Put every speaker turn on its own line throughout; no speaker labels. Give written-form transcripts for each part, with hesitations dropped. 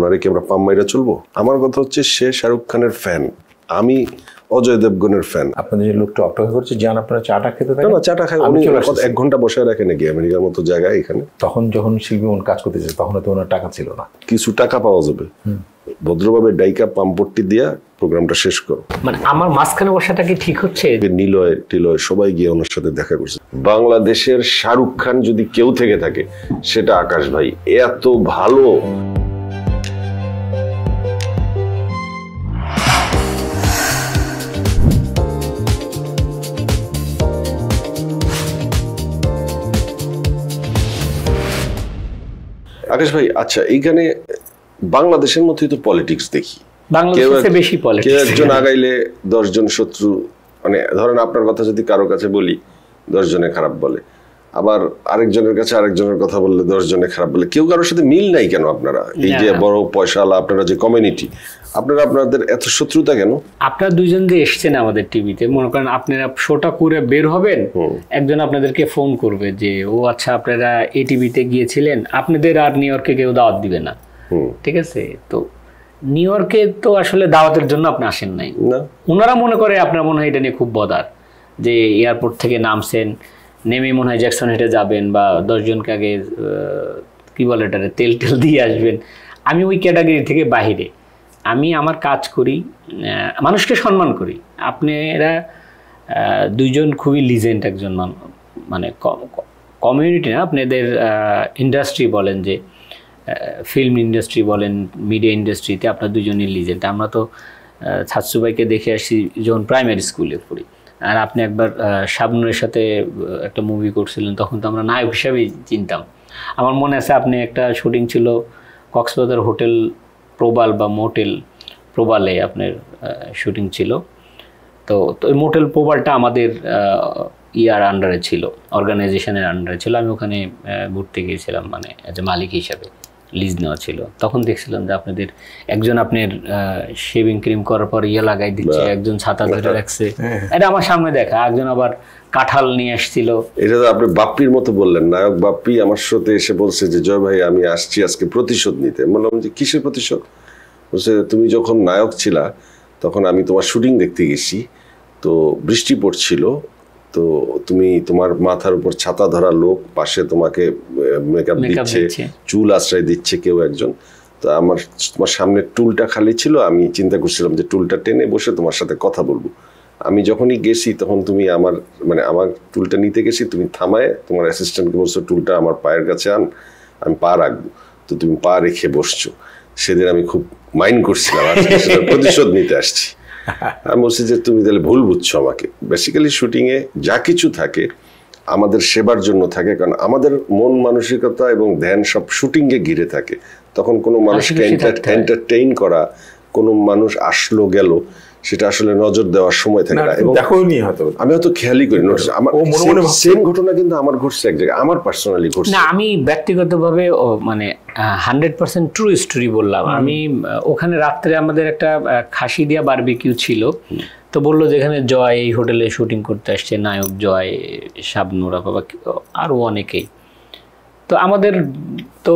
ওনারে কি আমরা পাম মাইরা চলবো? আমার কথা হচ্ছে সে শাহরুখ খানের ফ্যান, আমি অজয় দেবগনের ফ্যান।
আপনাদের যে লোকটা অপেক্ষা করছে যান আপনারা চাটা খেতে
না চাটা খাই, উনি 1 ঘন্টা বসে রাখে নাকি আমেরিকার মতো জায়গায় এখানে?
তখন যখন শিল্পী মন কাজ করতেছে তখন তো ওনার টাকা ছিল না,
কিছু টাকা পাওয়া যাবে, ভদ্রভাবে ডাইকা পাম্পট্টি দিয়া প্রোগ্রামটা শেষ করো।
মানে আমার মাঝখানে বসাটা কি ঠিক হচ্ছে?
নিলয় টিলয় সবাই গিয়ে ওনার সাথে দেখা করছে। বাংলাদেশের শাহরুখ খান যদি কেউ থেকে থাকে সেটা আকাশ ভাই, এত ভালো। আকাশ ভাই, আচ্ছা এইখানে বাংলাদেশের মধ্যেই তো পলিটিক্স দেখি, কেউ একজন আগাইলে 10 জন শত্রু, মানে ধরেন আপনার কথা যদি কারো কাছে বলি 10 জনে খারাপ বলে, আবার আরেকজনের কাছে আরেকজনের কথা বললে 10 জনে খারাপ বলে। কেউ কারোর সাথে মিল নাই কেন আপনারা? এই যে বড় পয়সাওয়ালা আপনারা যে কমিউনিটি, আপনাদের এত শত্রুতা কেন?
আপনারা দুইজন যে এসছেন আমাদের টিভিতে, মনে করেন আপনারা শোটা করে বের হবেন, একজন আপনাদেরকে ফোন করবে যে ও আচ্ছা আপনারা এই টিভিতে গিয়েছিলেন, আপনাদের আর নিউ ইয়র্কে কেউ দাওয়াত দিবে না, ঠিক আছে? তো নিউ ইয়র্কে তো আসলে দাওয়াতের জন্য আপনি আসেন নাই, ওনারা মনে করে আপনার মনে হয় এটা নিয়ে খুব বদার, যে এয়ারপোর্ট থেকে নামছেন, নেমে মনে হয় জ্যাকসন হেটে যাবেন বা 10 জনকে আগে কি বলে এটারে তেল দিয়ে আসবেন। আমি ওই ক্যাটাগরি থেকে বাহিরে, আমি আমার কাজ করি, মানুষকে সম্মান করি। আপনারা দুইজন খুবই লিজেন্ড একজন, মানে কমিউনিটি না, আপনাদের ইন্ডাস্ট্রি বলেন, যে ফিল্ম ইন্ডাস্ট্রি বলেন, মিডিয়া ইন্ডাস্ট্রিতে আপনার দুজনই লিজেন্ড। আমরা তো ছাত্র ভাইকে দেখে আসি যখন প্রাইমারি স্কুলে পড়ি, আর আপনি একবার শাবনুরের সাথে একটা মুভি করছিলেন, তখন তো আমরা নায়ক হিসাবেই চিনতাম। আমার মনে আছে আপনি একটা শুটিং ছিল কক্সবাজার হোটেল প্রবাল বা মোটেল প্রবালে আপনার শুটিং ছিল। তো ওই মোটেল প্রবালটা আমাদের ইয়ার আন্ডারে ছিল, অর্গানাইজেশনের আন্ডারে ছিল। আমি ওখানে ঘুরতে গিয়েছিলাম, মানে এজ এ মালিক হিসাবে, লিজ নেওয়া ছিল। তখন দেখছিলাম যে আপনাদের একজন আপনার শেভিং ক্রিম করার পর ইয়ে লাগাই দিচ্ছে, একজন ছাতা ধরে রাখছে, এটা আমার সামনে দেখা। একজন আবার কাঁঠাল নিয়ে আসছিল।
এটা তো আপনি বাপ্পির মতো বললেন, নায়ক বাপ্পি আমার সাথে এসে বলছে যে জয় ভাই আমি আসছি আজকে প্রতিশোধ নিতে। বললাম যে কিসের প্রতিশোধ? বলছে তুমি যখন নায়ক ছিলা তখন আমি তোমার শুটিং দেখতে গেছি, তো বৃষ্টি পড়ছিল, তো তুমি তোমার মাথার উপর ছাতা ধরা লোক, পাশে তোমাকে মেকআপ দিচ্ছে, চুল আশ্রয় দিচ্ছে কেউ একজন, তো তোমার সামনে টুলটা খালি ছিল, আমি চিন্তা করছিলাম যে টুলটা টেনে বসে তোমার সাথে কথা বলবো। আমি যখনই গেছি তখন তুমি আমার টুলটা নিতে গেছি, তুমি থামায় তোমার অ্যাসিস্ট্যান্টকে বলছো টুলটা আমার পায়ের কাছে আন, আমি পা রাখবো, তো তুমি পা রেখে বসছো। সেদিন আমি খুব মাইন্ড করছিলাম, প্রতিশোধ নিতে আসছি। আমি বলছি যে তুমি তাহলে ভুল বুঝছো আমাকে। বেসিক্যালি শুটিংয়ে যা কিছু থাকে আমাদের সেবার জন্য থাকে, কারণ আমাদের মন মানসিকতা এবং ধ্যান সব শুটিংয়ে ঘিরে থাকে। তখন কোনো মানুষকে এন্টারটেইন করা, কোনো মানুষ আসলো গেল, সেটা আসলে নজর দেওয়ার সময় থাকে না। এবং আমি হয়তো খেয়ালই করি, সেম ঘটনা কিন্তু আমার ঘটছে এক জায়গায়, আমার পার্সোনালি ঘটছে
না। আমি ব্যক্তিগতভাবে মানে 100% ট্রু স্টোরি বললাম। আমি ওখানে রাত্রে আমাদের একটা খাসি দিয়া বারবিকিউ ছিল, তো বললো যেখানে জয় এই হোটেলে শুটিং করতে আসছে, নায়ক জয়, শাবনুরা বাবা, আরও অনেকেই। তো আমাদের তো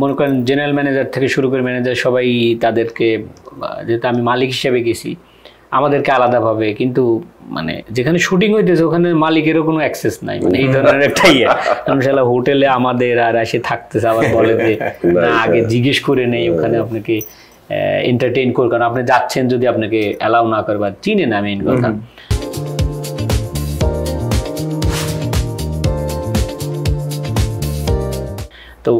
মনে করেন জেনারেল ম্যানেজার থেকে শুরু করে ম্যানেজার সবাই তাদেরকে, যেহেতু আমি মালিক হিসেবে গেছি, আমাদেরকে আলাদাভাবে, কিন্তু মানে যেখানে শুটিং হইতেছে ওখানে মালিকেরও কোনো অ্যাক্সেস নাই, মানে এই ধরনের একটা ইয়ে। শালা হোটেলে আমাদের আর এসে থাকতেছে, আবার বলে যে না আগে জিজ্ঞেস করে নেই ওখানে আপনাকে এন্টারটেইন করে, কারণ আপনি যাচ্ছেন যদি আপনাকে অ্যালাউ না করে বা চিনে না মেইন কথা। তো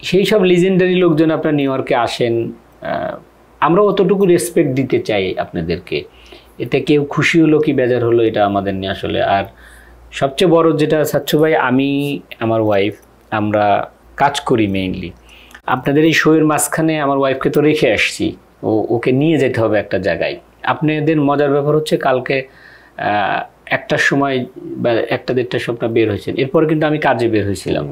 সেই সব লিজেন্ডারি লোকজন আপনার নিউ ইয়র্কে আসেন, আমরা অতটুকু রেসপেক্ট দিতে চাই আপনাদেরকে। এতে কেউ খুশি হলো কি বেজার হলো এটা আমাদের নিয়ে আসলে। আর সবচেয়ে বড় যেটা সাচ্ছু ভাই, আমি আমার ওয়াইফ আমরা কাজ করি মেইনলি আপনাদের এই শোয়ের মাঝখানে। আমার ওয়াইফকে তো রেখে আসছি, ওকে নিয়ে যেতে হবে একটা জায়গায়। আপনাদের মজার ব্যাপার হচ্ছে কালকে 1টার সময় বা 1টা-1.5টার সময় বের হয়েছেন, এরপরে কিন্তু আমি কাজে বের হয়েছিলাম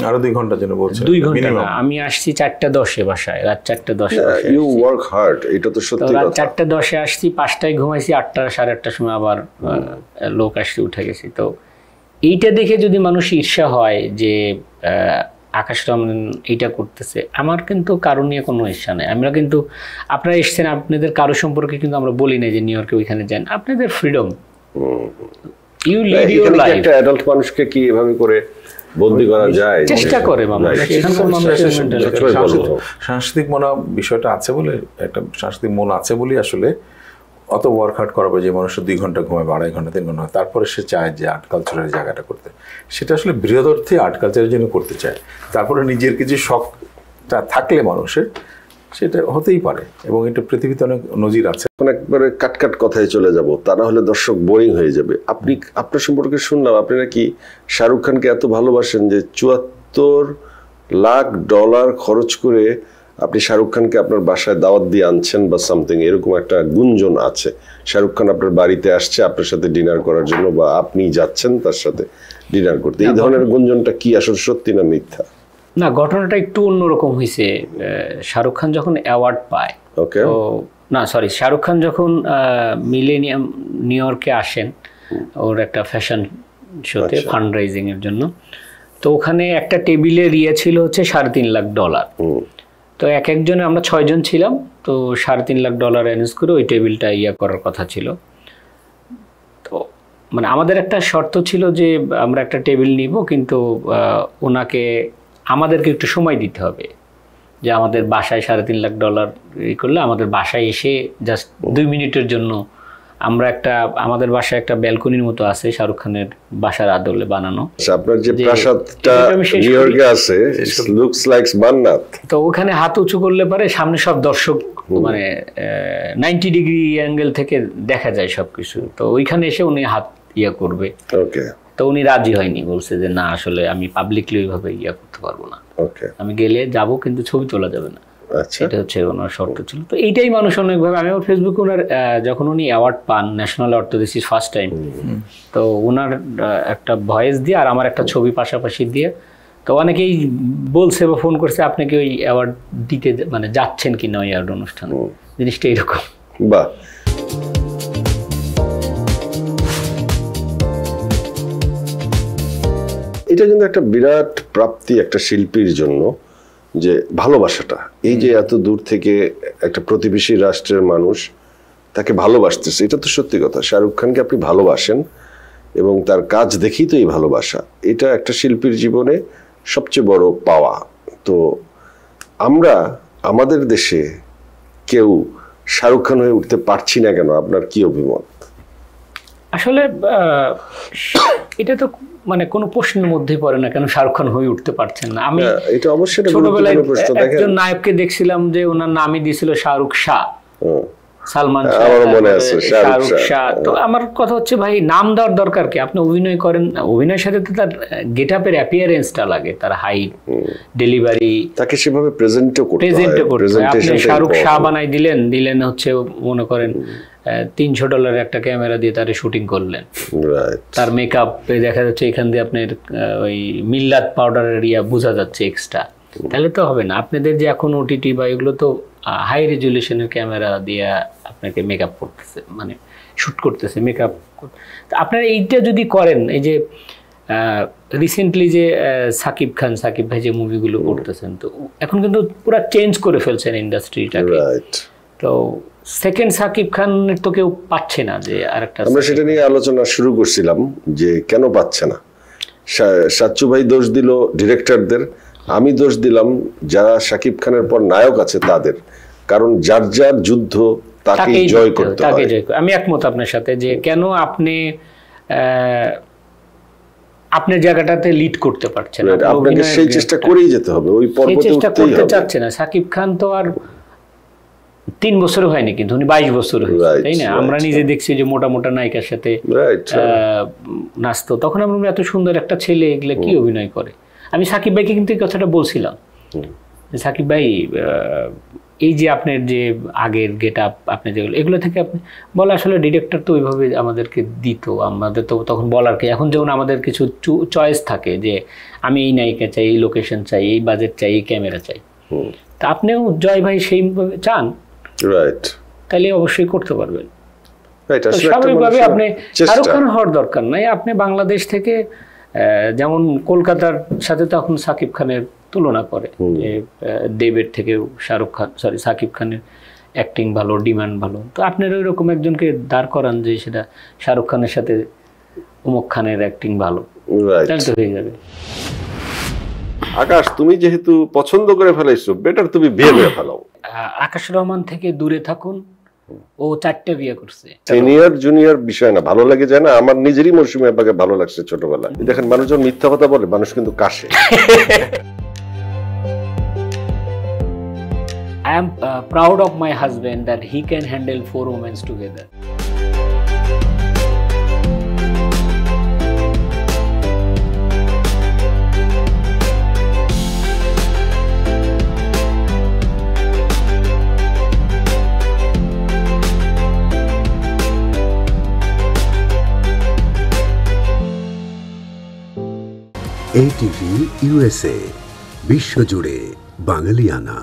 আরো 2 ঘন্টার জন্য। বলছেন
2 ঘন্টা না, আমি আসছি 4:10 বাসায়, রাত 4:10।
ইউ ওয়ার্ক হার্ড, এটা তো সত্যি কথা।
রাত 4:10 আসছি, 5টায় ঘুমাইছি, 8টা 8:30টার সময় আবার লোক আসতে উঠে গেছি। তো এইটা দেখে যদি মানুষ ঈর্ষা হয় যে আকাশ রমন এটা করতেছে, আমার কিন্তু কারো নিয়ে কোনো ইচ্ছা নেই। আমরা কিন্তু আপনারা এসছেন, আপনাদের কারো সম্পর্কে কিন্তু আমরা বলি না যে নিউ ইয়র্কে ওইখানে যান, আপনাদের freedom, you live your life.
একটা অ্যাডাল্ট মানুষকে কি এভাবে করে বন্দি করা যায়?
চেষ্টা করে মানুষ, এখানকার মানুষের mentality।
সাংস্কৃতিক মনা বিষয়টা আছে বলে, একটা সাংস্কৃতিক মন আছে বলেই আসলে অত ওয়ার্ক হার্ড করা যে মানুষের 2 ঘন্টা ঘুমায়, 2.5 ঘন্টা 3 ঘন্টা, তারপরে সে চায় যে আর্ট কালচারের জায়গাটা করতে। সেটা আসলে বৃহদর্থে আর্ট কালচারের জন্য করতে চায়। তারপরে নিজের কিছু শখটা থাকলে মানুষের, সেটা হতেই পারে, এবং এটা পৃথিবীতে অনেক নজির আছে।
একবারে কাটকাট কথায় চলে যাব, তা না হলে দর্শক বোরিং হয়ে যাবে। আপনার সম্পর্কে শুনলাম আপনি নাকি শাহরুখ খানকে এত ভালোবাসেন যে $74 লাখ খরচ করে আপনি শাহরুখ খানকে আপনার বাসায় দাওয়াত দিয়ে আনছেন বা সামথিং, এরকম একটা গুঞ্জন আছে। শাহরুখ খান আপনার বাড়িতে আসছে আপনার সাথে ডিনার করার জন্য, বা আপনি যাচ্ছেন তার সাথে ডিনার করতে। এই ধরনের গুঞ্জনটা কি আসলে সত্যি না মিথ্যা?
না, ঘটনাটা একটু অন্যরকম হয়েছে। শাহরুখ খান যখন অ্যাওয়ার্ড পায়,
ওকে,
না সরি, শাহরুখ খান যখন মিলেনিয়াম নিউ ইয়র্কে আসেন ওর একটা ফ্যাশন শোতে ফান্ড রাইজিং এর জন্য, তো ওখানে একটা টেবিলের ইয়ে ছিল হচ্ছে $3.5 লাখ। তো এক একজনে আমরা 6 জন ছিলাম, তো $3.5 লাখ অ্যারেঞ্জ করে ওই টেবিলটা ইয়া করার কথা ছিল। তো মানে আমাদের একটা শর্ত ছিল যে আমরা একটা টেবিল নিব, কিন্তু ওনাকে আমাদেরকে একটু সময় দিতে হবে, যে আমাদের বাসায় $3.5 লাখ ই করলে আমাদের বাসায় এসে জাস্ট 2 মিনিটের জন্য আমরা আমাদের বাসায় একটা ব্যালকনির মতো আছে শাহরুখ খানের বাসার আদলে বানানো।
আপনার যে প্রাসাদটা নিউ ইয়র্কে আছে, লুকস লাইকস বান্নাত।
তো ওখানে হাত উঁচু করলে পারে সামনে সব দর্শক, মানে 90 ডিগ্রি অ্যাঙ্গেল থেকে দেখা যায় সবকিছু। তো ওইখানে এসে উনি হাত ইয়া করবে।
ওকে।
তো উনি রাজি হয়নি, বলছে যে না, আসলে আমি পাবলিকলি ওইভাবে ইয়া করতে পারবো না।
ওকে।
আমি গেলে যাব, কিন্তু ছবি তোলা যাবে না।
আচ্ছা,
এটা হচ্ছে ওনার শর্ত ছিল। তো এইটাই মানুষ অনেকভাবে, আমি ওর ফেসবুকে ওনার যখন উনি অ্যাওয়ার্ড পান, ন্যাশনাল অ্যাওয়ার্ড, তো দিস ইজ ফার্স্ট টাইম, তো ওনার একটা ভয়েস দিয়ে আর আমার একটা ছবি পাশাপাশি দিয়ে, তো অনেকেই বলছে বা ফোন করছে আপনি কি ওই অ্যাওয়ার্ড দিতে মানে যাচ্ছেন কি না ওই অ্যাওয়ার্ড অনুষ্ঠানে। জিনিসটা এরকম।
বাহ। এটা কিন্তু একটা বিরাট প্রাপ্তি একটা শিল্পীর জন্য, যে ভালোবাসাটা, এই যে এত দূর থেকে একটা প্রতিবেশী রাষ্ট্রের মানুষ তাকে ভালোবাসতেছে, এটা তো সত্যি কথা। শাহরুখ খানকে আপনি ভালোবাসেন এবং তার কাজ দেখেই তো এই ভালোবাসা, এটা একটা শিল্পীর জীবনে সবচেয়ে বড় পাওয়া। তো আমরা আমাদের দেশে কেউ শাহরুখ খান হয়ে উঠতে পারছি না কেন? আপনার কি অভিমত?
আসলে এটা তো মানে কোনো প্রশ্নের মধ্যেই পড়ে না, কেন শাহরুখ খান হয়ে উঠতে পারছেন না। আমি
এটা অবশ্যই
ছোটবেলায় একজন নায়ককে দেখছিলাম যে ওনার নামই দিয়েছিল শাহরুখ শাহ, সালমান শাহরুখ শাহ। তো আমার কথা হচ্ছে ভাই, নাম দেওয়ার দরকার কি? আপনি অভিনয় করেন, অভিনয়ের সাথে তো তার গেট আপের অ্যাপিয়ারেন্সটা লাগে, তার হাইট, ডেলিভারি,
তাকে সেভাবে প্রেজেন্টও করতে হয়।
আপনি শাহরুখ শাহ বানাই দিলেন হচ্ছে মনে করেন $300 একটা ক্যামেরা দিয়ে তারে শুটিং করলেন, তার মেকআপ দেখা যাচ্ছে এখান দিয়ে আপনার ওই মিল্লাত পাউডারের ইয়া বোঝা যাচ্ছে এক্সট্রা, তাহলে তো হবে না। আপনাদের যে এখন ওটিটি বা এগুলো তো হাই রেজুলেশনের ক্যামেরা দিয়ে আপনাকে মেকআপ করতেছে, মানে শুট করতেছে মেকআপ। আপনারা এইটা যদি করেন, এই যে রিসেন্টলি যে সাকিব ভাই যে মুভিগুলো করতেছেন, তো এখন কিন্তু পুরো চেঞ্জ করে ফেলছেন ইন্ডাস্ট্রিটাকে। তো সেকেন্ড সাকিব খানের তো কেউ পাচ্ছে না, যে আরেকটা।
আমরা সেটা নিয়ে আলোচনা শুরু করছিলাম যে কেন পাচ্ছে না। সাচ্চু ভাই দোষ দিল ডিরেক্টরদের, আমি দোষ দিলাম যারা সাকিব খানের পর নায়ক আছে তাদের, কারণ যার যার যুদ্ধ তাকেই জয় করতে হয়।
আমি একমত আপনার সাথে, যে কেন আপনি আপনার জায়গাটাতে লিড করতে পারছেন না,
আপনাকে সেই চেষ্টা করেই যেতে হবে, ওই পর্বতে উঠতেই হবে।
চাচ্ছে না সাকিব খান তো আর 3 বছর হয়নি, কিন্তু উনি 22 বছর হয়েছে, তাই না? আমরা নিজে দেখছি যে মোটা মোটা নায়িকার সাথে নাচতো, তখন আমরা এত সুন্দর একটা ছেলে, এগুলো কি অভিনয় করে। আমি সাকিব ভাইকে কিন্তু এই কথাটা বলছিলাম, সাকিব ভাই এই যে আপনার যে আগের গেট আপ, আপনি যেগুলো এগুলো থেকে আপনি বলা, আসলে ডিরেক্টর তো ওইভাবে আমাদেরকে দিত, আমাদের তো তখন বলার কি। এখন যেমন আমাদের কিছু চয়েস থাকে, যে আমি এই নায়িকা চাই, এই লোকেশন চাই, এই বাজেট চাই, এই ক্যামেরা চাই। তা আপনিও জয় ভাই সেইভাবে চান,
রাইট,
তাহলে অবশ্যই করতে পারবেন। স্বাভাবিকভাবে আপনি শাহরুখ খান হওয়ার দরকার নাই, আপনি বাংলাদেশ থেকে, যেমন কলকাতার সাথে তো এখন সাকিব খানের তুলনা করে যে দেবের থেকে শাহরুখ খান সাকিব খানের অ্যাক্টিং ভালো, ডিমান্ড ভালো। তো আপনারা ওইরকম একজনকে দাঁড় করান যে সেটা শাহরুখ খানের সাথে উমক খানের অ্যাক্টিং ভালো, তাহলে তো হয়ে যাবে।
আকাশ, তুমি যেহেতু পছন্দ করে ফেলাইছো, বেটার তুমি বিয়ে করে ফেলাও।
আকাশ রহমান থেকে দূরে থাকুন, ও 4টে বিয়ে করছে।
সিনিয়র জুনিয়র বিষয় না, ভালো লাগে যায় না। আমার নিজেরই মৌসুমী আপাকে ভালো লাগছে ছোটবেলায়। দেখেন, মানুষ যখন মিথ্যা কথা বলে, মানুষ কিন্তু কাশে।
I am proud of my husband that he can handle 4 women together.
ATV USA, বিশ্বজুড়ে বাঙালিয়ানা।